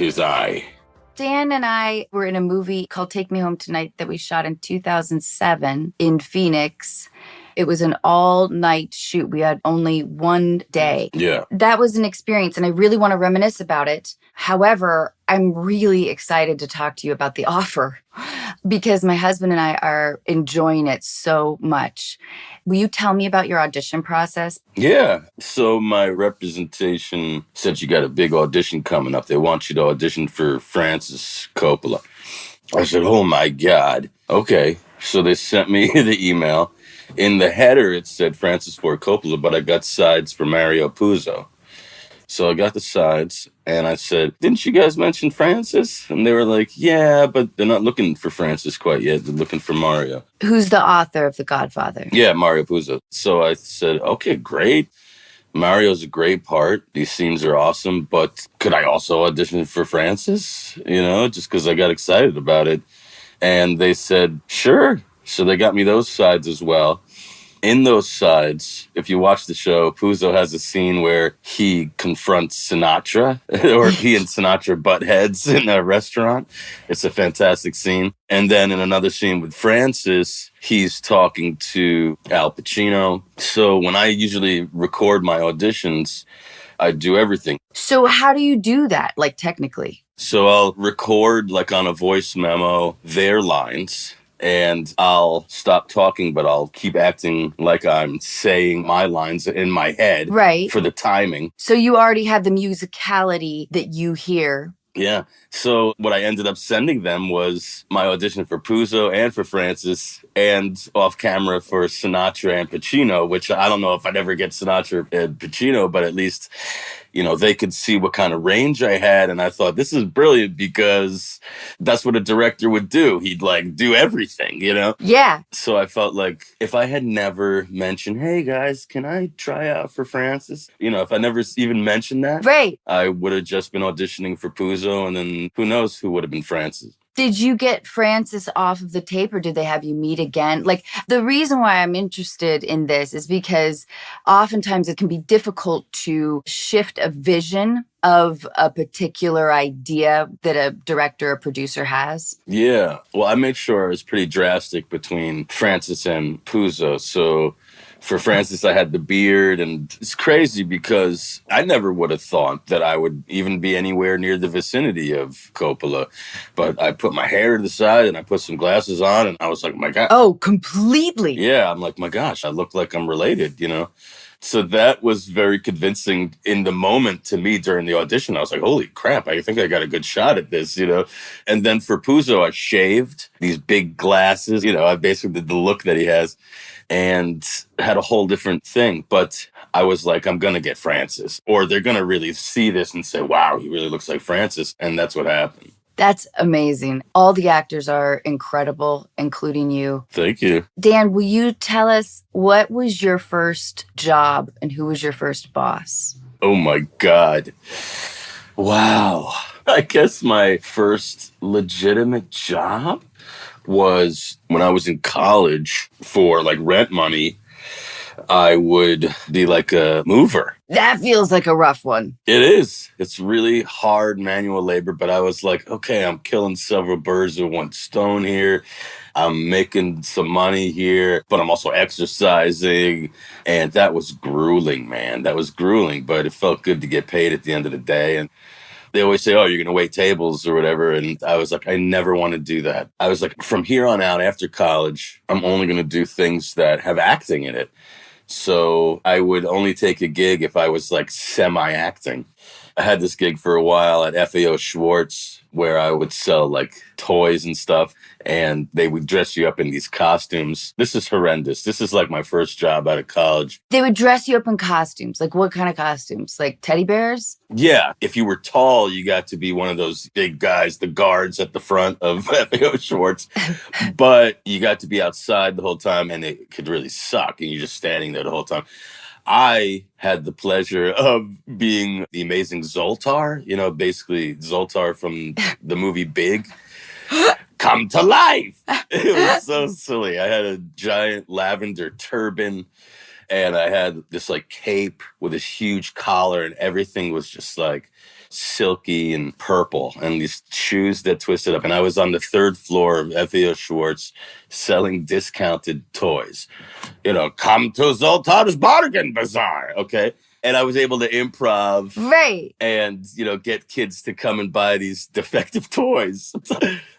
is I. Dan and I were in a movie called Take Me Home Tonight that we shot in 2007 in Phoenix. It was an all-night shoot. We had only one day. Yeah. That was an experience, and I really want to reminisce about it. However, I'm really excited to talk to you about The Offer because my husband and I are enjoying it so much. Will you tell me about your audition process? Yeah. So my representation said you got a big audition coming up. They want you to audition for Francis Coppola. I said, oh my God. Okay. So they sent me the email. In the header, it said Francis Ford Coppola, but I got sides for Mario Puzo. So I got the sides, and I said, didn't you guys mention Francis? And they were like, yeah, but they're not looking for Francis quite yet. They're looking for Mario. Who's the author of The Godfather? Yeah, Mario Puzo. So I said, okay, great. Mario's a great part. These scenes are awesome, but could I also audition for Francis? Just because I got excited about it. And they said, sure. So they got me those sides as well. In those sides, if you watch the show, Puzo has a scene where he confronts Sinatra, or he and Sinatra butt heads in a restaurant. It's a fantastic scene. And then in another scene with Francis, he's talking to Al Pacino. So when I usually record my auditions, I do everything. So how do you do that, like technically? So I'll record like on a voice memo their lines. And I'll stop talking, but I'll keep acting like I'm saying my lines in my head. Right. For the timing. So you already have the musicality that you hear. Yeah. So what I ended up sending them was my audition for Puzo and for Francis and off camera for Sinatra and Pacino, which I don't know if I'd ever get Sinatra and Pacino, but at least, they could see what kind of range I had. And I thought, this is brilliant because that's what a director would do. He'd do everything, Yeah. So I felt like if I had never mentioned, hey guys, can I try out for Francis? If I never even mentioned that, right, I would have just been auditioning for Puzo, and then who knows who would have been Francis. Did you get Francis off of the tape or did they have you meet again? The reason why I'm interested in this is because oftentimes it can be difficult to shift a vision of a particular idea that a director or producer has. Yeah. Well, I made sure I was pretty drastic between Francis and Puzo. So for Francis, I had the beard, and it's crazy because I never would have thought that I would even be anywhere near the vicinity of Coppola. But I put my hair to the side and I put some glasses on, and I was like, my God. Oh, completely. Yeah, I'm like, my gosh, I look like I'm related, So that was very convincing in the moment to me during the audition. I was like, holy crap, I think I got a good shot at this, And then for Puzo, I shaved these big glasses, I basically did the look that he has and had a whole different thing. But I was like, I'm going to get Francis, or they're going to really see this and say, wow, he really looks like Francis. And that's what happened. That's amazing. All the actors are incredible, including you. Thank you. Dan, will you tell us what was your first job and who was your first boss? Oh, my God. Wow. I guess my first legitimate job was when I was in college for rent money. I would be like a mover. That feels like a rough one. It is. It's really hard manual labor, but I was like, okay, I'm killing several birds with one stone here. I'm making some money here, but I'm also exercising. And that was grueling, man. That was grueling, but it felt good to get paid at the end of the day. And they always say, oh, you're going to wait tables or whatever. And I was like, I never want to do that. I was like, from here on out, after college, I'm only going to do things that have acting in it. So I would only take a gig if I was semi-acting. I had this gig for a while at FAO Schwartz where I would sell toys and stuff, and they would dress you up in these costumes. This is horrendous. This is my first job out of college. They would dress you up in costumes. What kind of costumes? Like teddy bears? Yeah. If you were tall, you got to be one of those big guys, the guards at the front of FAO Schwartz. But you got to be outside the whole time, and it could really suck, and you're just standing there the whole time. I had the pleasure of being the Amazing Zoltar, basically Zoltar from the movie Big. Come to life. It was so silly. I had a giant lavender turban and I had this cape with this huge collar, and everything was just silky and purple, and these shoes that twisted up. And I was on the third floor of FAO Schwartz selling discounted toys. Come to Zoltar's Bargain Bazaar, okay? And I was able to improv. Right. And, get kids to come and buy these defective toys.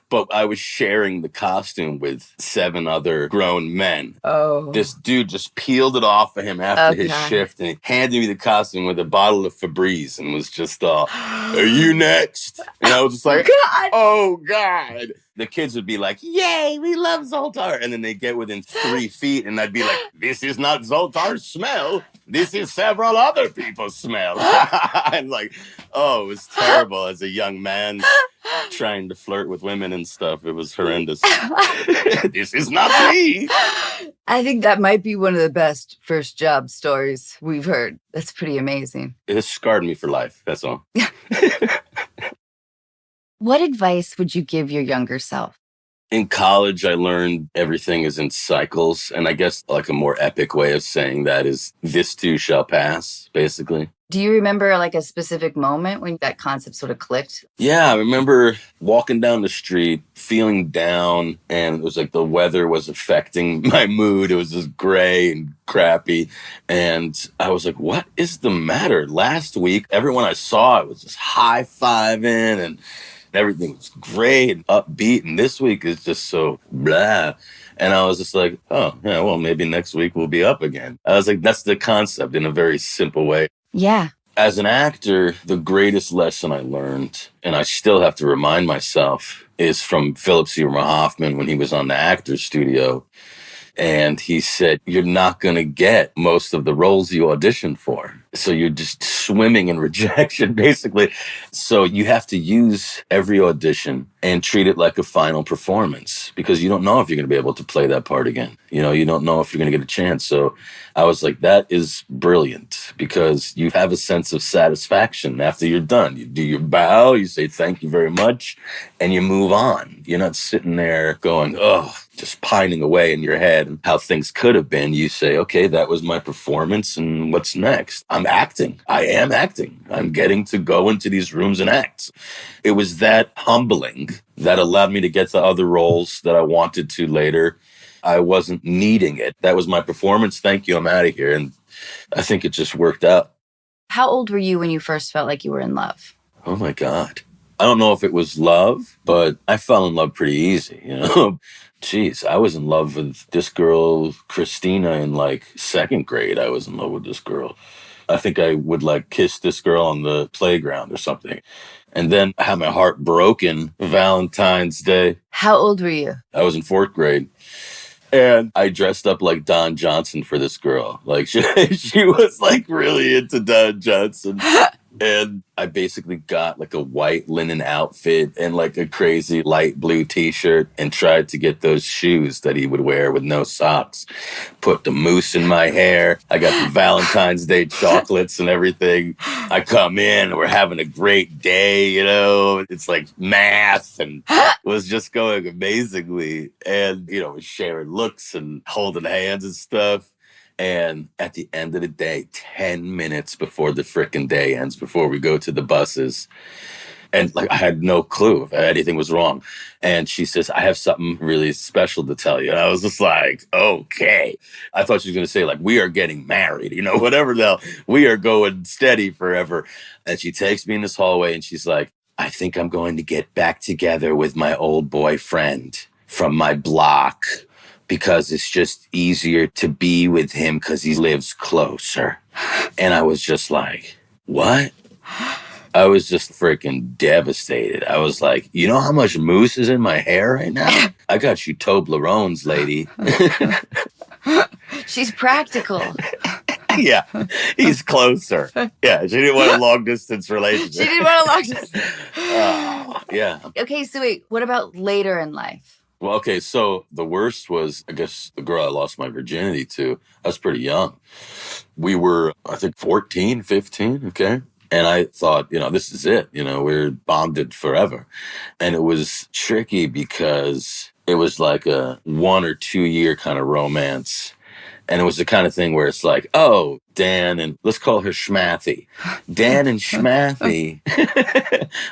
But I was sharing the costume with 7 other grown men. Oh. This dude just peeled it off of him after his shift, and he handed me the costume with a bottle of Febreze and was just, are you next? And I was just like, God. Oh, God. The kids would be like, yay, we love Zoltar. And then they get within 3 feet, and I'd be like, this is not Zoltar's smell. This is several other people's smell. And like, it was terrible as a young man trying to flirt with women and stuff. It was horrendous. This is not me. I think that might be one of the best first job stories we've heard. That's pretty amazing. It has scarred me for life. That's all. What advice would you give your younger self? In college, I learned everything is in cycles. And I guess like a more epic way of saying that is this too shall pass, basically. Do you remember like a specific moment when that concept sort of clicked? Yeah, I remember walking down the street, feeling down, and it was like the weather was affecting my mood. It was just gray and crappy. And I was like, what is the matter? Last week, everyone I saw, I was just high-fiving and everything was great and upbeat. And this week is just so blah. And I was just like, oh, yeah, well, maybe next week we'll be up again. I was like, that's the concept in a very simple way. Yeah. As an actor, the greatest lesson I learned, and I still have to remind myself, is from Philip Seymour Hoffman when he was on the Actors Studio. And he said, you're not going to get most of the roles you auditioned for. So you're just swimming in rejection, basically. So you have to use every audition and treat it like a final performance, because you don't know if you're going to be able to play that part again. You don't know if you're going to get a chance. So I was like, that is brilliant, because you have a sense of satisfaction after you're done. You do your bow, you say thank you very much, and you move on. You're not sitting there going, just pining away in your head and how things could have been. You say, okay, that was my performance, and what's next? I'm acting. I am acting. I'm getting to go into these rooms and act. It was that humbling that allowed me to get the other roles that I wanted to later. I wasn't needing it. That was my performance. Thank you. I'm out of here. And I think it just worked out. How old were you when you first felt like you were in love? Oh, my God. I don't know if it was love, but I fell in love pretty easy, Jeez, I was in love with this girl, Christina, in like 2nd grade. I was in love with this girl. I think I would like kiss this girl on the playground or something. And then I had my heart broken Valentine's Day. How old were you? I was in 4th grade. And I dressed up like Don Johnson for this girl. Like she was like really into Don Johnson. And I basically got like a white linen outfit and like a crazy light blue t-shirt and tried to get those shoes that he would wear with no socks. Put the mousse in my hair. I got the Valentine's Day chocolates and everything. I come in, we're having a great day, It's like math and was just going amazingly. And, we're sharing looks and holding hands and stuff. And at the end of the day, 10 minutes before the frickin' day ends, before we go to the buses, and like I had no clue if anything was wrong. And she says, I have something really special to tell you. And I was just like, okay. I thought she was going to say like, we are getting married, whatever the hell. We are going steady forever. And she takes me in this hallway and she's like, I think I'm going to get back together with my old boyfriend from my block, because it's just easier to be with him because he lives closer. And I was just like, what? I was just freaking devastated. I was like, you know how much mousse is in my hair right now? I got you Toblerones, lady. She's practical. Yeah, he's closer. Yeah, she didn't want a long-distance relationship. She didn't want a long-distance. Yeah. Okay, so wait, what about later in life? Well, okay, so the worst was, I guess, the girl I lost my virginity to. I was pretty young. We were, I think, 14, 15, okay? And I thought, this is it. We're bonded forever. And it was tricky because it was like a 1 or 2 year kind of romance. And it was the kind of thing where it's like, oh, Dan and let's call her Schmathy. Dan and Schmathy.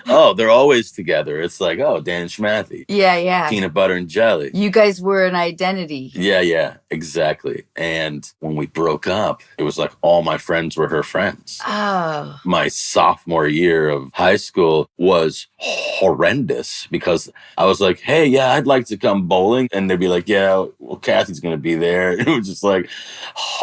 Oh, they're always together. It's like, oh, Dan and Schmathy. Yeah. Peanut butter and jelly. You guys were an identity. Yeah, exactly. And when we broke up, it was like all my friends were her friends. Oh. My sophomore year of high school was horrendous because I was like, hey, yeah, I'd like to come bowling. And they'd be like, yeah, well, Kathy's going to be there. And it was just like,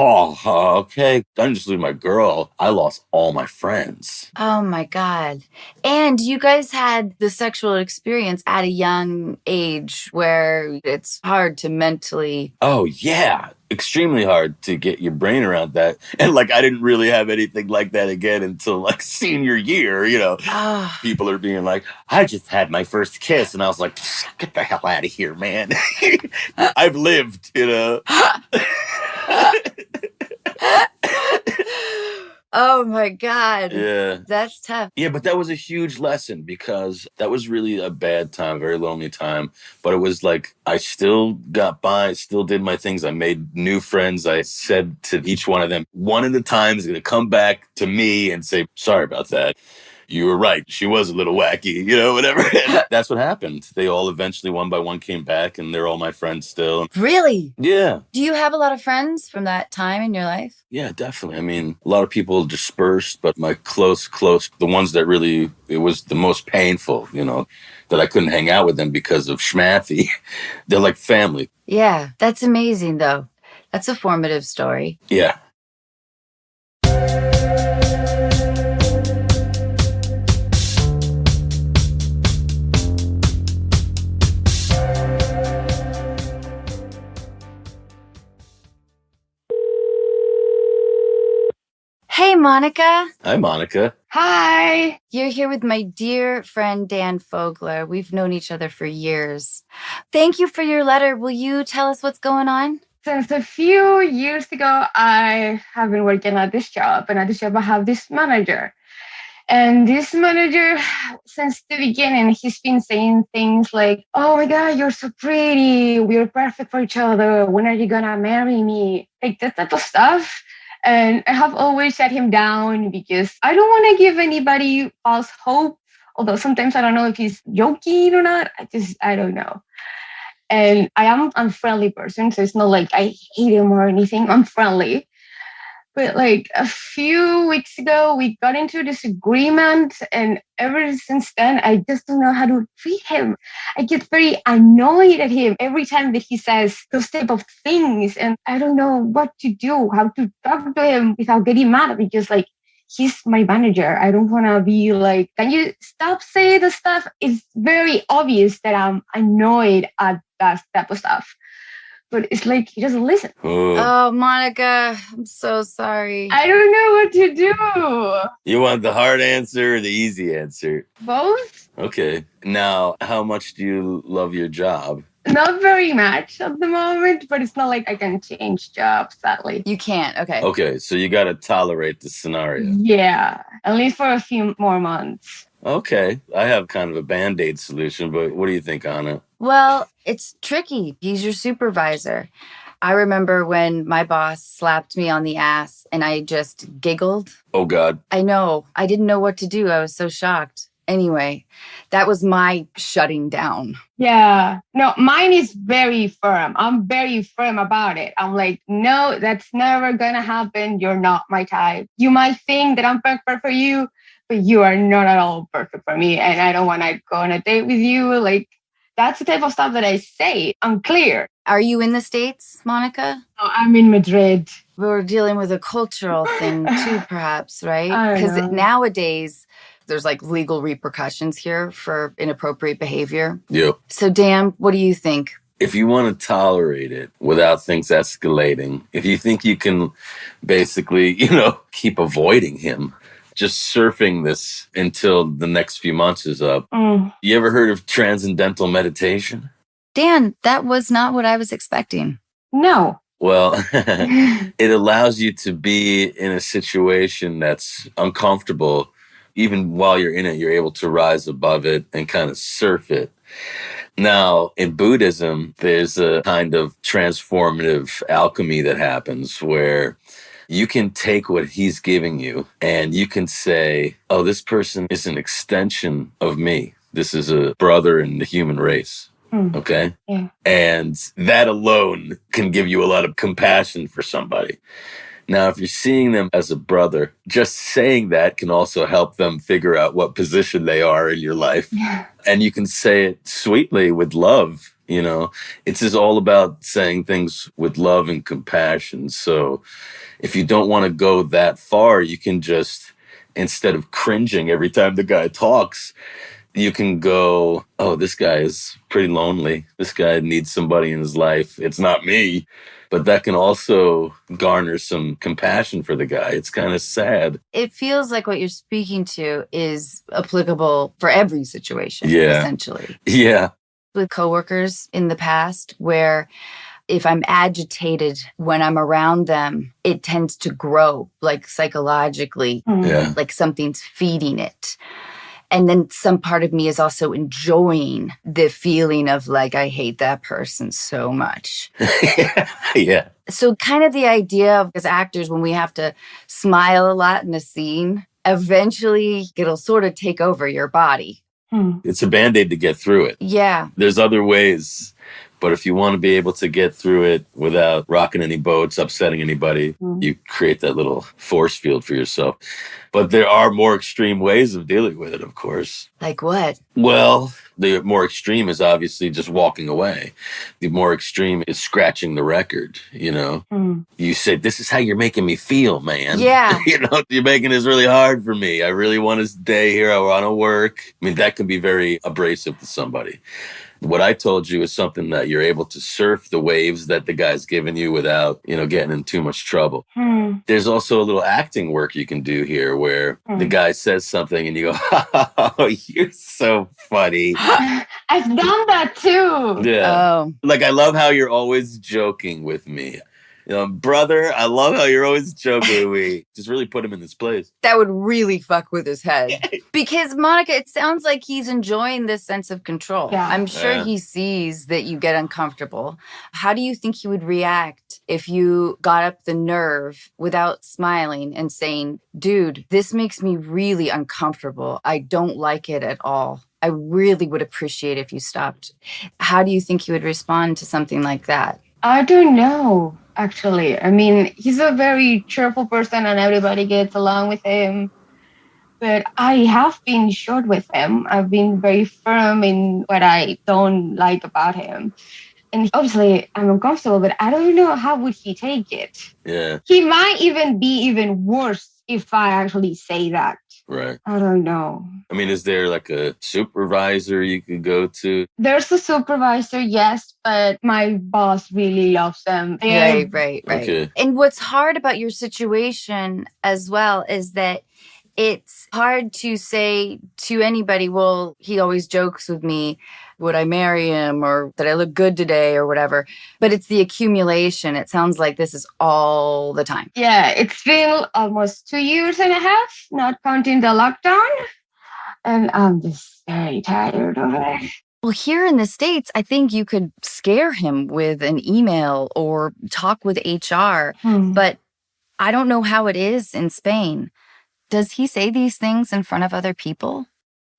okay. I didn't just lose my girl. I lost all my friends. Oh my God. And you guys had the sexual experience at a young age where it's hard to mentally. Oh, yeah. Extremely hard to get your brain around that. And like, I didn't really have anything like that again until like senior year, Oh. People are being like, I just had my first kiss. And I was like, get the hell out of here, man. I've lived, Oh my God. Yeah. That's tough. Yeah, but that was a huge lesson because that was really a bad time, very lonely time. But it was like I still got by, still did my things. I made new friends. I said to each one of them, one at a time is going to come back to me and say, sorry about that. You were right. She was a little wacky, whatever. And that's what happened. They all eventually, one by one, came back, and they're all my friends still. Really? Yeah. Do you have a lot of friends from that time in your life? Yeah, definitely. I mean, a lot of people dispersed, but my close, the ones that really, it was the most painful, that I couldn't hang out with them because of Schmathy. They're like family. Yeah, that's amazing, though. That's a formative story. Yeah. Hey, Monica. Hi, Monica. Hi. You're here with my dear friend, Dan Fogler. We've known each other for years. Thank you for your letter. Will you tell us what's going on? Since a few years ago, I have been working at this job. And at this job, I have this manager. And this manager, since the beginning, he's been saying things like, oh my God, you're so pretty. We're perfect for each other. When are you going to marry me? Like that type of stuff. And I have always shut him down because I don't want to give anybody false hope. Although sometimes I don't know if he's joking or not. I don't know. And I am a friendly person. So it's not like I hate him or anything. I'm friendly. But like a few weeks ago, we got into a disagreement. And ever since then, I just don't know how to treat him. I get very annoyed at him every time that he says those type of things. And I don't know what to do, how to talk to him without getting mad because like, he's my manager. I don't want to be like, can you stop saying the stuff? It's very obvious that I'm annoyed at that type of stuff. But it's like he doesn't listen. Oh, Monica, I'm so sorry. I don't know what to do. You want the hard answer or the easy answer? Both? Okay. Now, how much do you love your job? Not very much at the moment, but it's not like I can change jobs, sadly. You can't. Okay. Okay, so you got to tolerate the scenario. Yeah, at least for a few more months. Okay, I have kind of a Band-Aid solution, but what do you think, Anna? Well, it's tricky. He's your supervisor. I remember when my boss slapped me on the ass and I just giggled. Oh, God. I know. I didn't know what to do. I was so shocked. Anyway, that was my shutting down. Yeah. No, mine is very firm. I'm very firm about it. I'm like, no, that's never going to happen. You're not my type. You might think that I'm perfect for you, but you are not at all perfect for me. And I don't want to go on a date with you. Like, that's the type of stuff that I say. I'm clear. Are you in the States, Monica? Oh, I'm in Madrid. We're dealing with a cultural thing too, perhaps, right? Because nowadays, there's like legal repercussions here for inappropriate behavior. Yep. So, Dan, what do you think? If you want to tolerate it without things escalating, if you think you can basically, keep avoiding him, just surfing this until the next few months is up. You ever heard of transcendental meditation? Dan, that was not what I was expecting. No. Well, it allows you to be in a situation that's uncomfortable. Even while you're in it, you're able to rise above it and kind of surf it. Now, in Buddhism, there's a kind of transformative alchemy that happens where You can take what he's giving you and you can say, oh, this person is an extension of me. This is a brother in the human race. Okay? Yeah. And that alone can give you a lot of compassion for somebody. Now, if you're seeing them as a brother, just saying that can also help them figure out what position they are in your life. Yeah. And you can say it sweetly with love, you know. It's just all about saying things with love and compassion. So if you don't want to go that far, you can just, instead of cringing every time the guy talks, you can go, oh, this guy is pretty lonely. This guy needs somebody in his life. It's not me. But that can also garner some compassion for the guy. It's kind of sad. It feels like what you're speaking to is applicable for every situation, essentially. Yeah. With coworkers in the past, where if I'm agitated when I'm around them, it tends to grow, like psychologically, like something's feeding it. And then some part of me is also enjoying the feeling of like, I hate that person so much. Yeah. So kind of the idea of, as actors, when we have to smile a lot in a scene, eventually it'll sort of take over your body. It's a Band-Aid to get through it. Yeah. There's other ways. But if you want to be able to get through it without rocking any boats, upsetting anybody, you create that little force field for yourself. But there are more extreme ways of dealing with it, of course. Like what? Well, the more extreme is obviously just walking away. The more extreme is scratching the record, you know? You say, this is how you're making me feel, man. Yeah. You know, you're making this really hard for me. I really want to stay here. I want to work. I mean, that can be very abrasive to somebody. What I told you is something that you're able to surf the waves that the guy's giving you without, you know, getting in too much trouble. There's also a little acting work you can do here where the guy says something and you go, oh, you're so funny. I've done that too. Yeah. Oh. Like, I love how you're always joking with me. You know, brother, I love how you're always joking with me. Just really put him in his place. That would really fuck with his head. Because, Monica, it sounds like he's enjoying this sense of control. Yeah. I'm sure he sees that you get uncomfortable. How do you think he would react if you got up the nerve without smiling and saying, dude, this makes me really uncomfortable. I don't like it at all. I really would appreciate if you stopped. How do you think he would respond to something like that? I don't know, actually. I mean, he's a very cheerful person and everybody gets along with him. But I have been short with him. I've been very firm in what I don't like about him. And obviously, I'm uncomfortable, but I don't know how would he take it. Yeah. He might even be even worse if I actually say that. Right. I don't know. I mean, is there like a supervisor you could go to? There's a supervisor, yes, but my boss really loves them. Right. Okay. And what's hard about your situation as well is that it's hard to say to anybody, well, he always jokes with me, would I marry him, or that I look good today, or whatever. But it's the accumulation. It sounds like this is all the time. Yeah, it's been almost 2 years and a half, not counting the lockdown. And I'm just very tired of it. Well, here in the States, I think you could scare him with an email or talk with HR. But I don't know how it is in Spain. Does he say these things in front of other people?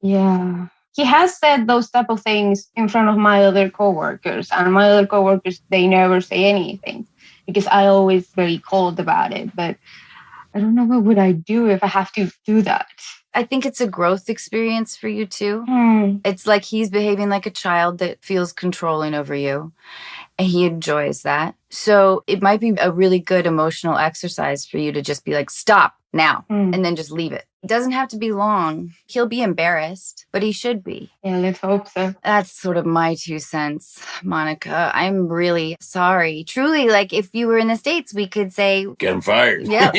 Yeah. He has said those type of things in front of my other coworkers. And my other coworkers, they never say anything because I always very cold about it. But I don't know what would I do if I have to do that. I think it's a growth experience for you too. It's like he's behaving like a child that feels controlling over you, and he enjoys that. So it might be a really good emotional exercise for you to just be like, stop now, and then just leave it. It doesn't have to be long. He'll be embarrassed, but he should be. Yeah, let's hope so. That's sort of my 2 cents, Monica. I'm really sorry. Truly, like if you were in the States, we could say, get him fired. Yeah.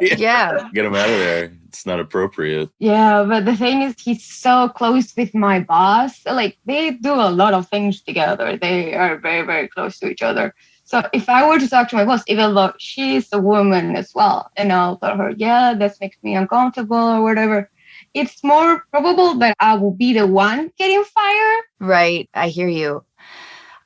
Yeah. Get him out of there. It's not appropriate. Yeah, but the thing is, he's so close with my boss. Like, they do a lot of things together. They are very, very close to each other. So if I were to talk to my boss, even though she's a woman as well, and I'll tell her, yeah, that makes me uncomfortable or whatever, it's more probable that I will be the one getting fired. Right. I hear you.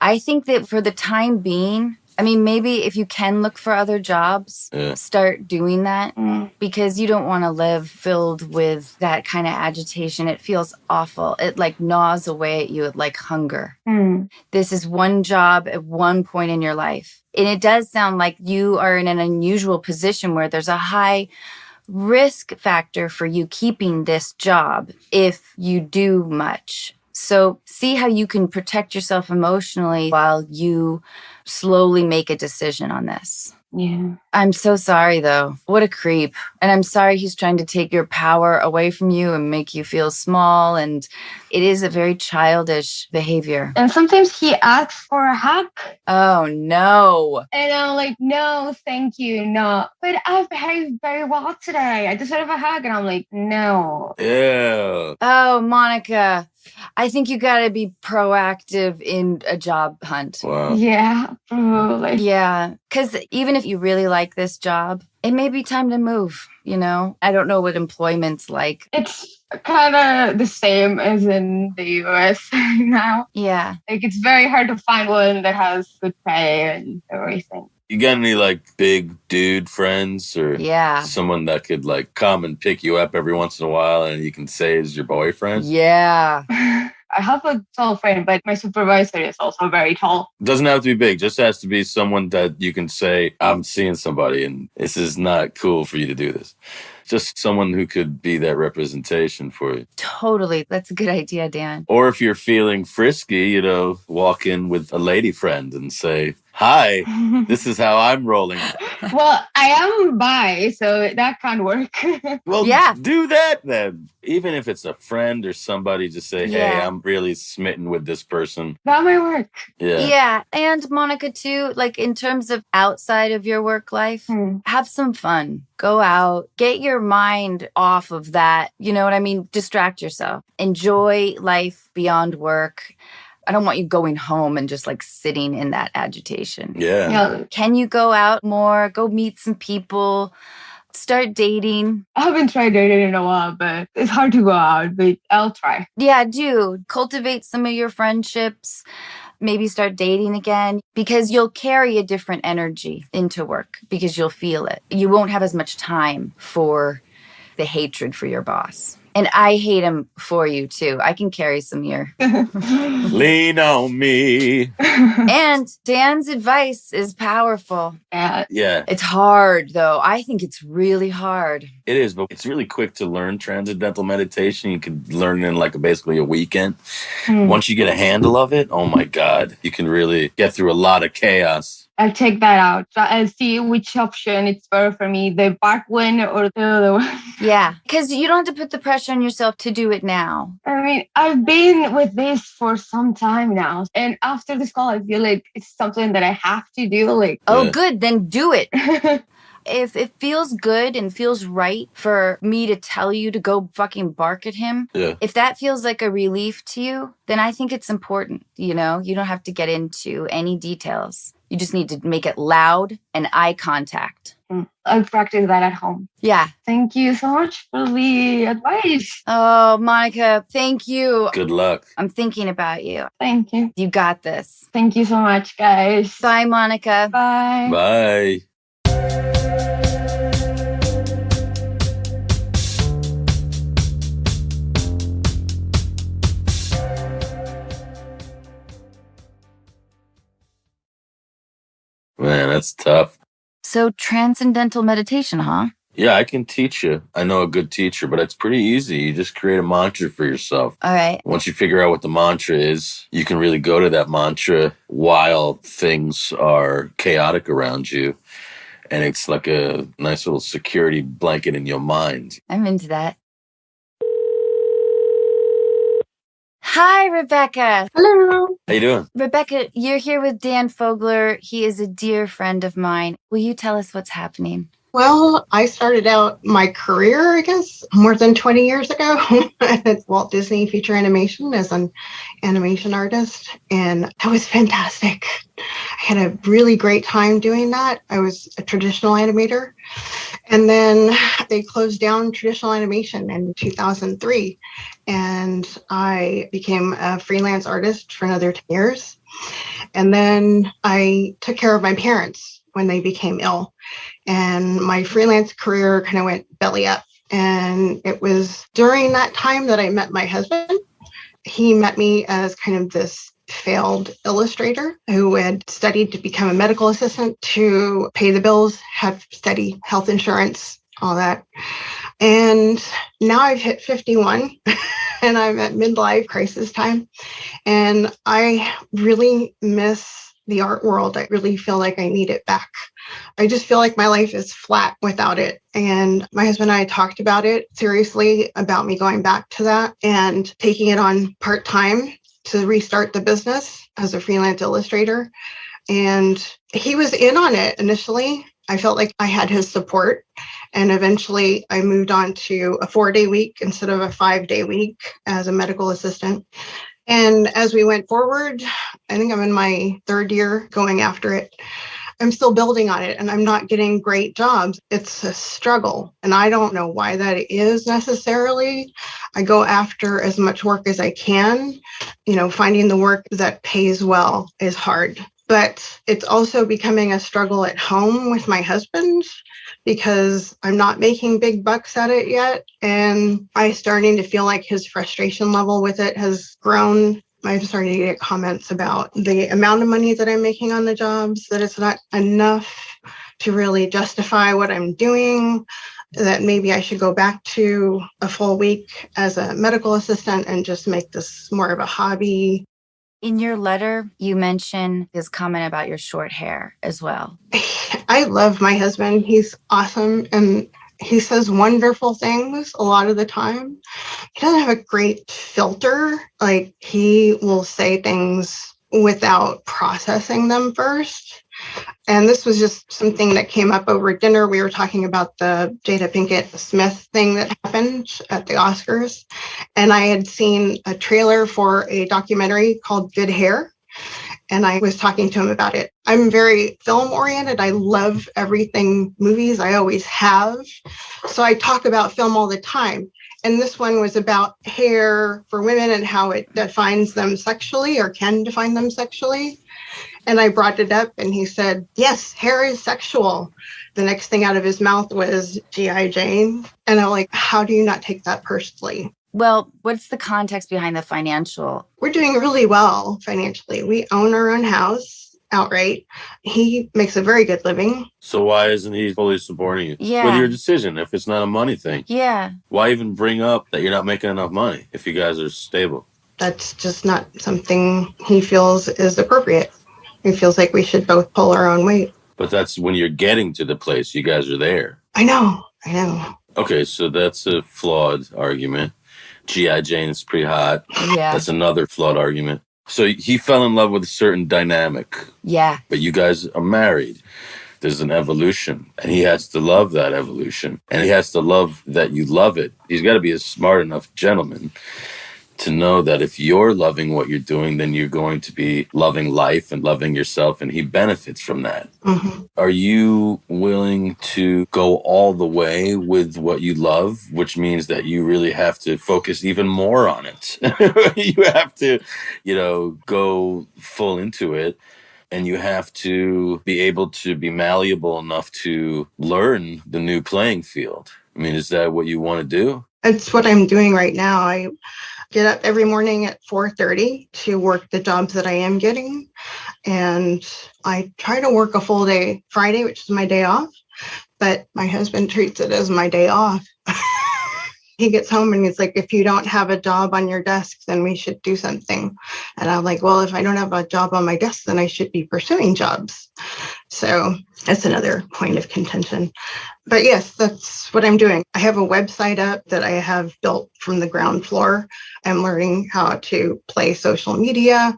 I think that for the time being, I mean, maybe if you can look for other jobs, start doing that because you don't want to live filled with that kind of agitation. It feels awful. It like gnaws away at you like hunger. This is one job at one point in your life. And it does sound like you are in an unusual position where there's a high risk factor for you keeping this job if you do much. So see how you can protect yourself emotionally while you slowly make a decision on this. Yeah. I'm so sorry, though. What a creep. And I'm sorry he's trying to take your power away from you and make you feel small. And it is a very childish behavior. And sometimes he asks for a hug. Oh, no. And I'm like, no, thank you, no. But I've behaved very well today. I deserve a hug. And I'm like, no. Yeah. Oh, Monica, I think you got to be proactive in a job hunt. Wow. Yeah, probably. Yeah, because even if you really like this job, it may be time to move, you know? I don't know what employment's like. It's kind of the same as in the US now. Yeah. Like, it's very hard to find one that has good pay and everything. You got any like big dude friends or someone that could like come and pick you up every once in a while and you can say is your boyfriend? Yeah. I have a tall friend, but my supervisor is also very tall. It doesn't have to be big. Just has to be someone that you can say, I'm seeing somebody and this is not cool for you to do this. Just someone who could be that representation for you. Totally. That's a good idea, Dan. Or if you're feeling frisky, you know, walk in with a lady friend and say, hi, this is how I'm rolling. Well, I am bi, so that can't work. Well, do that then. Even if it's a friend or somebody, just say, hey, I'm really smitten with this person. That might work. Yeah. And Monica, too, like in terms of outside of your work life, have some fun. Go out, get your mind off of that. You know what I mean? Distract yourself. Enjoy life beyond work. I don't want you going home and just like sitting in that agitation. Yeah. Can you go out more? Go meet some people. Start dating. I haven't tried dating in a while, but it's hard to go out, but I'll try. Yeah, do. Cultivate some of your friendships. Maybe start dating again because you'll carry a different energy into work because you'll feel it. You won't have as much time for the hatred for your boss. And I hate him for you, too. I can carry some here. Lean on me. And Dan's advice is powerful. Yeah. It's hard, though. I think it's really hard. It is, but it's really quick to learn transcendental meditation. You can learn in like basically a weekend. Once you get a handle of it, oh my God, you can really get through a lot of chaos. I'll check that out. I'll see which option it's better for me, the bark one or the other one. Yeah, because you don't have to put the pressure on yourself to do it now. I mean, I've been with this for some time now. And after this call, I feel like it's something that I have to do. Like, good, then do it. If it feels good and feels right for me to tell you to go fucking bark at him, if that feels like a relief to you, then I think it's important, you know? You don't have to get into any details. You just need to make it loud and eye contact. I'll practice that at home. Yeah. Thank you so much for the advice. Oh, Monica, thank you. Good luck. I'm thinking about you. Thank you. You got this. Thank you so much, guys. Bye, Monica. Bye. Bye. Man, that's tough. So transcendental meditation, huh? Yeah, I can teach you. I know a good teacher, but it's pretty easy. You just create a mantra for yourself. All right. Once you figure out what the mantra is, you can really go to that mantra while things are chaotic around you. And it's like a nice little security blanket in your mind. I'm into that. Hi, Rebecca. Hello. How you doing? Rebecca, you're here with Dan Fogler. He is a dear friend of mine. Will you tell us what's happening? Well, I started out my career, I guess, more than 20 years ago at Walt Disney Feature Animation as an animation artist. And that was fantastic. I had a really great time doing that. I was a traditional animator. And then they closed down traditional animation in 2003. And I became a freelance artist for another 10 years. And then I took care of my parents when they became ill. And my freelance career kind of went belly up. And it was during that time that I met my husband. He met me as kind of this failed illustrator who had studied to become a medical assistant to pay the bills, have steady health insurance, all that. And now I've hit 51 and I'm at midlife crisis time. And I really miss the art world. I really feel like I need it back. I just feel like my life is flat without it. And my husband and I talked about it seriously, about me going back to that and taking it on part-time to restart the business as a freelance illustrator. And he was in on it initially. I felt like I had his support. And eventually I moved on to a 4-day week instead of a 5-day week as a medical assistant. And as we went forward, I think I'm in my 3rd year going after it. I'm still building on it and I'm not getting great jobs. It's a struggle. And I don't know why that is necessarily. I go after as much work as I can. Finding the work that pays well is hard. But it's also becoming a struggle at home with my husband because I'm not making big bucks at it yet. And I'm starting to feel like his frustration level with it has grown. I'm starting to get comments about the amount of money that I'm making on the jobs, that it's not enough to really justify what I'm doing, that maybe I should go back to a full week as a medical assistant and just make this more of a hobby. In your letter, you mention his comment about your short hair as well. I love my husband. He's awesome. And he says wonderful things a lot of the time. He doesn't have a great filter. Like, he will say things without processing them first. And this was just something that came up over dinner. We were talking about the Jada Pinkett Smith thing that happened at the Oscars. And I had seen a trailer for a documentary called Good Hair. And I was talking to him about it. I'm very film oriented. I love everything movies. I always have. So I talk about film all the time. And this one was about hair for women and how it defines them sexually or can define them sexually. And I brought it up and he said, yes, hair is sexual. The next thing out of his mouth was G.I. Jane. And I'm like, how do you not take that personally? Well, what's the context behind the financial? We're doing really well financially. We own our own house outright. He makes a very good living. So why isn't he fully supporting you? Yeah. With your decision, if it's not a money thing? Yeah. Why even bring up that you're not making enough money if you guys are stable? That's just not something he feels is appropriate. He feels like we should both pull our own weight. But that's when you're getting to the place. You guys are there. I know. Okay, so that's a flawed argument. G.I. Jane is pretty hot. Yeah. That's another flawed argument. So he fell in love with a certain dynamic. Yeah. But you guys are married. There's an evolution. And he has to love that evolution. And he has to love that you love it. He's got to be a smart enough gentleman to know that if you're loving what you're doing, then you're going to be loving life and loving yourself, and he benefits from that. Mm-hmm. Are you willing to go all the way with what you love, which means that you really have to focus even more on it? You have to, go full into it, and you have to be able to be malleable enough to learn the new playing field. I mean, is that what you want to do? It's what I'm doing right now. I get up every morning at 4:30 to work the jobs that I am getting. And I try to work a full day Friday, which is my day off, but my husband treats it as my day off. He gets home and he's like, if you don't have a job on your desk, then we should do something. And I'm like, well, if I don't have a job on my desk, then I should be pursuing jobs. So that's another point of contention. But yes, that's what I'm doing. I have a website up that I have built from the ground floor. I'm learning how to play social media.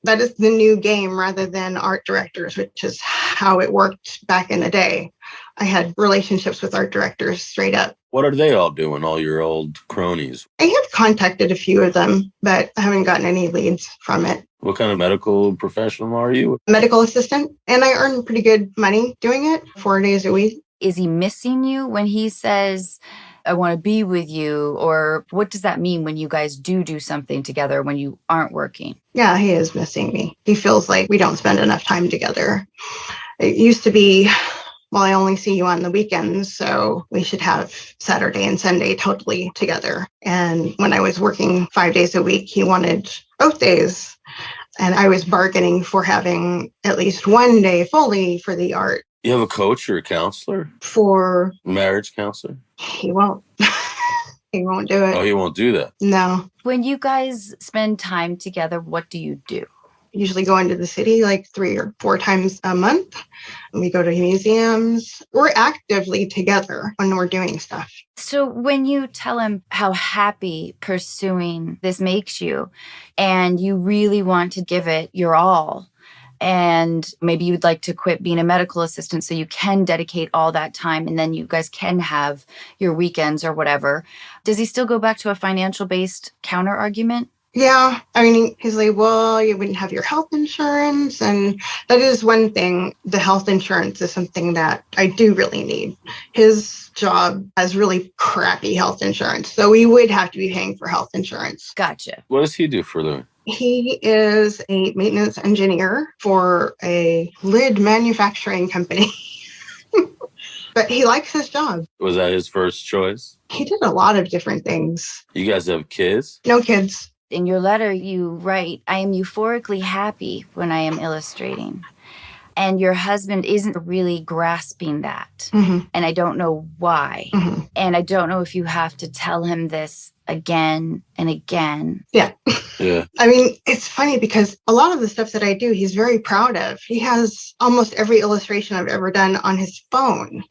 That is the new game rather than art directors, which is how it worked back in the day. I had relationships with art directors straight up. What are they all doing, all your old cronies? I have contacted a few of them, but I haven't gotten any leads from it. What kind of medical professional are you? Medical assistant, and I earn pretty good money doing it, 4 days a week. Is he missing you when he says, I want to be with you? Or what does that mean when you guys do something together when you aren't working? Yeah, he is missing me. He feels like we don't spend enough time together. It used to be, well, I only see you on the weekends, so we should have Saturday and Sunday totally together. And when I was working 5 days a week, he wanted both days. And I was bargaining for having at least one day fully for the art. You have a coach or a counselor? For Marriage counselor? he won't. He won't do it. Oh, he won't do that. No. When you guys spend time together, what do you do? Usually go into the city like 3 or 4 times a month. We go to museums. We're actively together when we're doing stuff. So when you tell him how happy pursuing this makes you, and you really want to give it your all, and maybe you'd like to quit being a medical assistant so you can dedicate all that time and then you guys can have your weekends or whatever, does he still go back to a financial-based counter argument? Yeah. I mean, he's like, well, you wouldn't have your health insurance. And that is one thing. The health insurance is something that I do really need. His job has really crappy health insurance. So we would have to be paying for health insurance. Gotcha. What does he do for a living? He is a maintenance engineer for a lid manufacturing company. But he likes his job. Was that his first choice? He did a lot of different things. You guys have kids? No kids. In your letter, you write, I am euphorically happy when I am illustrating. And your husband isn't really grasping that. Mm-hmm. And I don't know why. Mm-hmm. And I don't know if you have to tell him this again and again. Yeah. Yeah. I mean, it's funny because a lot of the stuff that I do, he's very proud of. He has almost every illustration I've ever done on his phone.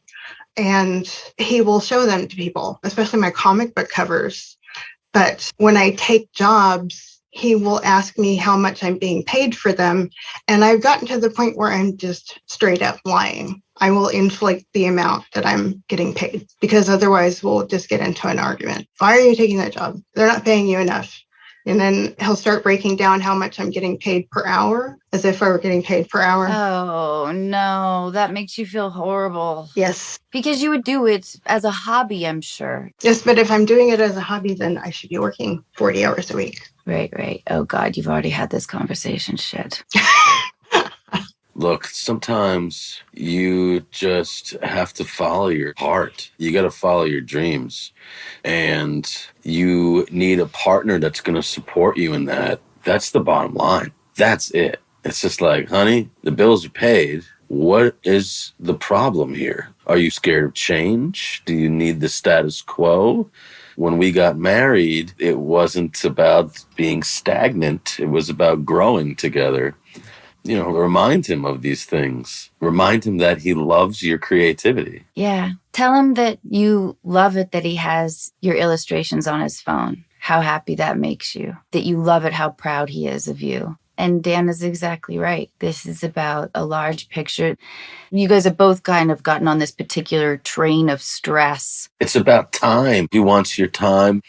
And he will show them to people, especially my comic book covers. But when I take jobs, he will ask me how much I'm being paid for them. And I've gotten to the point where I'm just straight up lying. I will inflate the amount that I'm getting paid because otherwise we'll just get into an argument. Why are you taking that job? They're not paying you enough. And then he'll start breaking down how much I'm getting paid per hour, as if I were getting paid per hour. Oh, no, that makes you feel horrible. Yes. Because you would do it as a hobby, I'm sure. Yes, but if I'm doing it as a hobby, then I should be working 40 hours a week. Right. Oh, God, you've already had this conversation. Shit. Look, sometimes you just have to follow your heart. You got to follow your dreams. And you need a partner that's going to support you in that. That's the bottom line. That's it. It's just like, honey, the bills are paid. What is the problem here? Are you scared of change? Do you need the status quo? When we got married, it wasn't about being stagnant. It was about growing together. You know, remind him of these things. Remind him that he loves your creativity. Yeah. Tell him that you love it that he has your illustrations on his phone, how happy that makes you, that you love it, how proud he is of you. And Dan is exactly right. This is about a large picture. You guys have both kind of gotten on this particular train of stress. It's about time. He wants your time.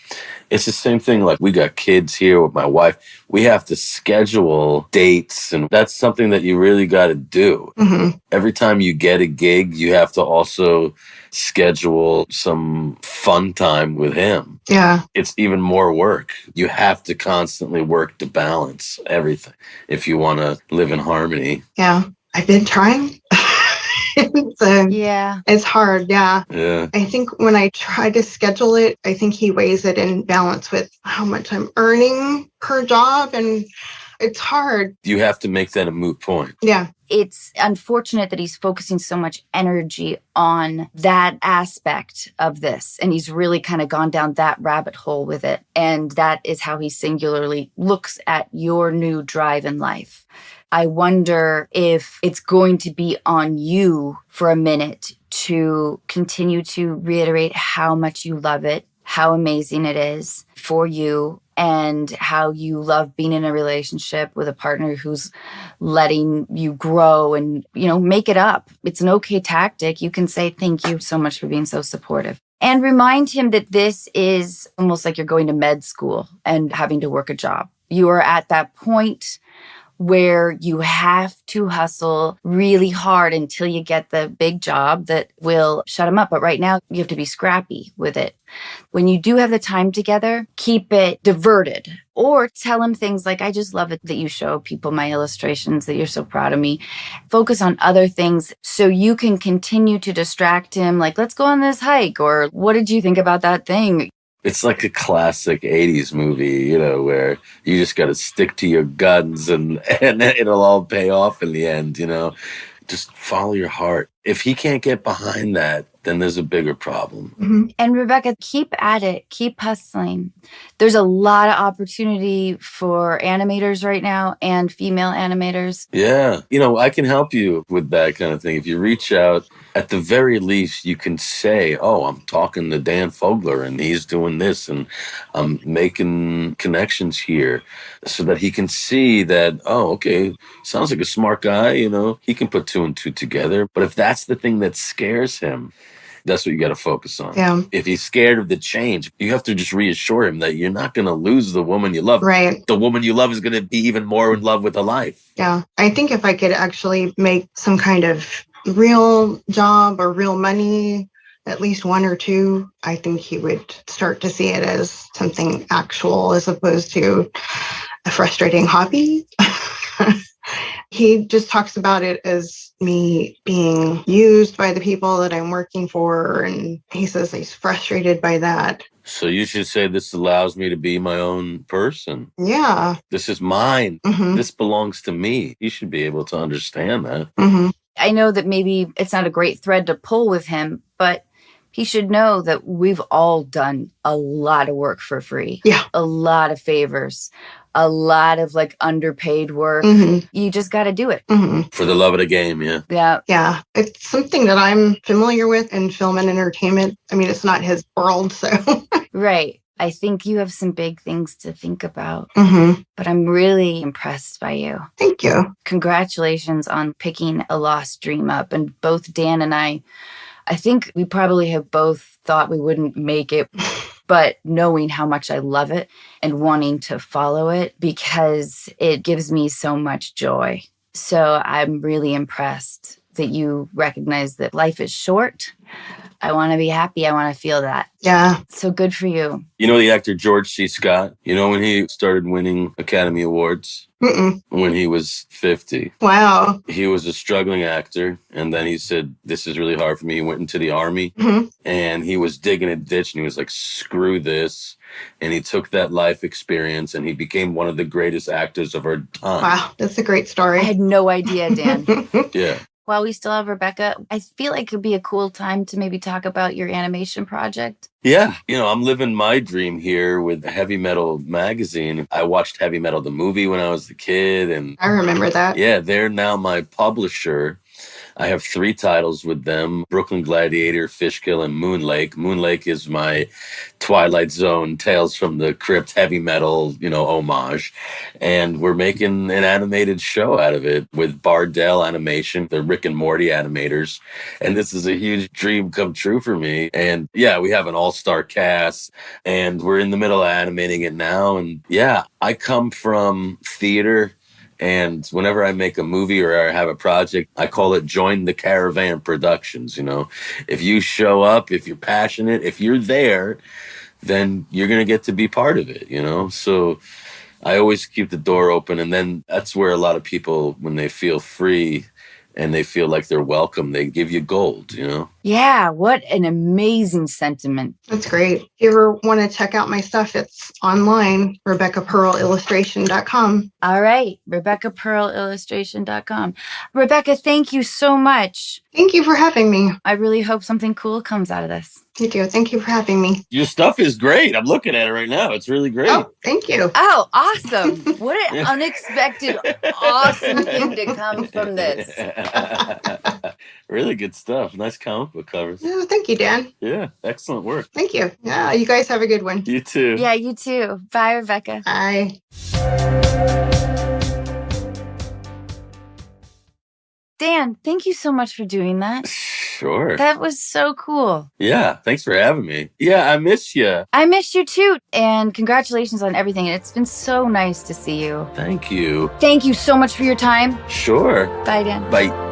It's the same thing like we got kids here with my wife. We have to schedule dates, and that's something that you really got to do. Mm-hmm. Every time you get a gig, you have to also schedule some fun time with him. Yeah. It's even more work. You have to constantly work to balance everything if you want to live in harmony. Yeah. I've been trying. It's hard. Yeah. I think when I try to schedule it, I think he weighs it in balance with how much I'm earning per job. And it's hard. You have to make that a moot point. Yeah. It's unfortunate that he's focusing so much energy on that aspect of this. And he's really kind of gone down that rabbit hole with it. And that is how he singularly looks at your new drive in life. I wonder if it's going to be on you for a minute to continue to reiterate how much you love it, how amazing it is for you, and how you love being in a relationship with a partner who's letting you grow and, you know, make it up. It's an okay tactic. You can say, thank you so much for being so supportive. And remind him that this is almost like you're going to med school and having to work a job. You are at that point where you have to hustle really hard until you get the big job that will shut him up. But right now, you have to be scrappy with it. When you do have the time together, keep it diverted. Or tell him things like, I just love it that you show people my illustrations, that you're so proud of me. Focus on other things so you can continue to distract him. Like, let's go on this hike. Or what did you think about that thing? It's like a classic 80s movie, where you just got to stick to your guns and it'll all pay off in the end, Just follow your heart. If he can't get behind that, then there's a bigger problem. Mm-hmm. And Rebecca, keep at it. Keep hustling. There's a lot of opportunity for animators right now and female animators. Yeah. I can help you with that kind of thing. If you reach out, at the very least, you can say, oh, I'm talking to Dan Fogler and he's doing this and I'm making connections here so that he can see that, oh, okay, sounds like a smart guy, he can put 2 and 2 together. But if that's the thing that scares him, that's what you got to focus on. Yeah. If he's scared of the change, you have to just reassure him that you're not going to lose the woman you love. Right. The woman you love is going to be even more in love with the life. Yeah. I think if I could actually make some kind of real job or real money, at least 1 or 2, I think he would start to see it as something actual as opposed to a frustrating hobby. He just talks about it as me being used by the people that I'm working for. And he says he's frustrated by that. So you should say, this allows me to be my own person. Yeah. This is mine. Mm-hmm. This belongs to me. You should be able to understand that. Mm-hmm. I know that maybe it's not a great thread to pull with him, but he should know that we've all done a lot of work for free. Yeah. A lot of favors, a lot of underpaid work. Mm-hmm. You just got to do it. Mm-hmm. For the love of the game, yeah. Yeah. Yeah. It's something that I'm familiar with in film and entertainment. I mean, it's not his world, so. Right. I think you have some big things to think about, Mm-hmm. but I'm really impressed by you. Thank you. Congratulations on picking a lost dream up. And both Dan and I think we probably have both thought we wouldn't make it, but knowing how much I love it and wanting to follow it because it gives me so much joy. So I'm really impressed that you recognize that life is short. I want to be happy. I want to feel that. Yeah. So good for you. You know the actor George C. Scott? When he started winning Academy Awards? Mm-mm. When he was 50. Wow. He was a struggling actor, and then he said, this is really hard for me. He went into the army, Mm-hmm. and he was digging a ditch, and he was like, screw this. And he took that life experience, and he became one of the greatest actors of our time. Wow. That's a great I story. had no idea, Dan. Yeah. While we still have Rebecca, I feel like it would be a cool time to maybe talk about your animation project. Yeah. I'm living my dream here with Heavy Metal Magazine. I watched Heavy Metal, the movie, when I was a kid. And I remember that. yeah, they're now my publisher. I have 3 titles with them: Brooklyn Gladiator, Fishkill, and Moon Lake. Moon Lake is my Twilight Zone, Tales from the Crypt, heavy metal, homage. And we're making an animated show out of it with Bardell Animation, the Rick and Morty animators. And this is a huge dream come true for me. And yeah, we have an all-star cast, and we're in the middle of animating it now. And yeah, I come from theater. And whenever I make a movie or I have a project, I call it Join the Caravan Productions. If you show up, if you're passionate, if you're there, then you're going to get to be part of it, So I always keep the door open. And then that's where a lot of people, when they feel free and they feel like they're welcome, they give you gold, Yeah, what an amazing sentiment. That's great. If you ever want to check out my stuff, it's online, RebeccaPearlIllustration.com. All right, RebeccaPearlIllustration.com. Rebecca, thank you so much. Thank you for having me. I really hope something cool comes out of this. You too. Thank you for having me. Your stuff is great. I'm looking at it right now. It's really great. Oh, thank you. Oh, awesome. What an unexpected, awesome thing to come from this. Really good stuff. Nice comic book covers. Oh, thank you, Dan. Yeah, excellent work. Thank you. Yeah, you guys have a good one. You too. Yeah, you too. Bye, Rebecca. Bye. Dan, thank you so much for doing that. Sure. That was so cool. Yeah, thanks for having me. Yeah, I miss you. I missed you too. And congratulations on everything. It's been so nice to see you. Thank you. Thank you so much for your time. Sure. Bye, Dan. Bye.